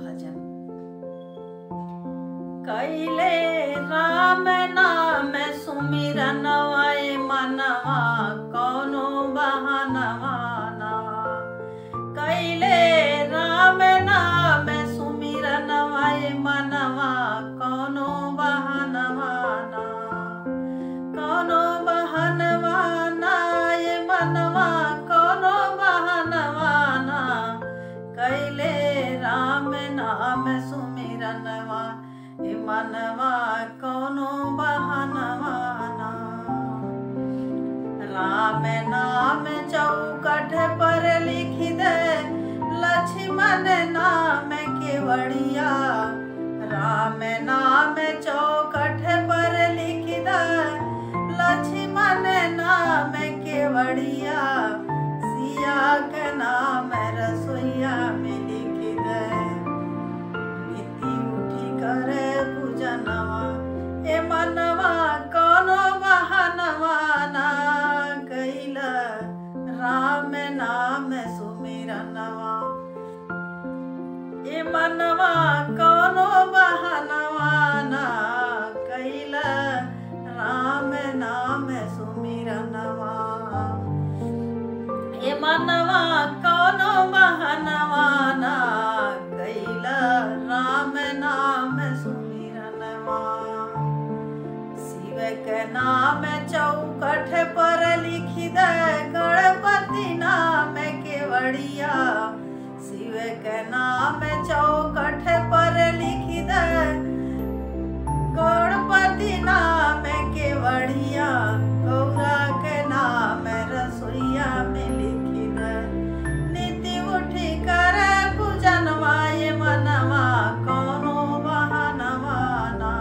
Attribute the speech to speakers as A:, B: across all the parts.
A: भजन। कैले राम नाम सुमिरनवा मनवा कौनो बहानवा ना। कैले राम नाम सुमिरनवा मनवा कौनो बहानवा ना। कौनो बहानवा ना ये मनवा कौनो बहानवा ना। कैले राम नाम सुमिरनवा ये मनवा कौनो बहानवा ना। राम नाम चौखट पर लिख दे लक्ष्मण नाम केवड़िया। राम नाम चौखट पर लिख दे लक्ष्मण नाम केवड़िया। सिया के नाम रसोईया में लिख दे नीति उठी करे पूजनवा ए मनवा कौनो बहानवा ना। कैला राम नाम सुमिरनवा ए मनवा कौनो बहानवा ना। कैला राम नाम सुमिरनवा ए मनवा कौनो बहानवा ना। कैला राम नाम सुमिरनवा। शिव के नाम चौखट पर लिख दे गणपति नाम केवड़िया। शिव के नाम चौखट पर लिख दे गणपति नाम केवड़िया। गौरा के नाम रसोईया में लिख दे नीति उठी करे पूजनवा ये मनवा कौनो बहानवा ना।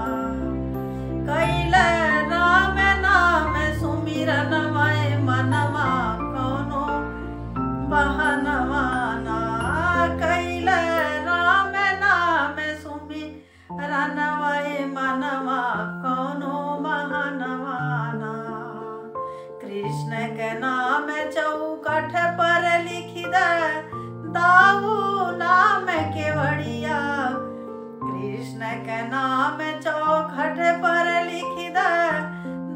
A: कैले राम नाम सुमिरनवा ये मनवा कौनो बहानवा ना। कैले राम नाम सुमिरनवा ये मनवा कौनो बहानवा ना। कृष्ण के नाम चौखट पर लिख दे दाऊ नाम केवड़िया। कृष्ण के नाम चौखट पर लिख दे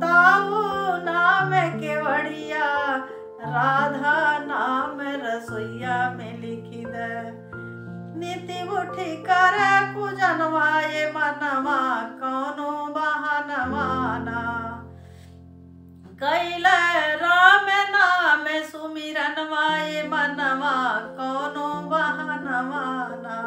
A: दाऊ नाम केवड़िया। राधा नाम रसोईया में लिख दे नीति उठी करे पूजनवा ये मनवा कौनो बहानवा ना। कैले राम नाम सुमिरनवा ये मनवा कौनो बहानवा ना।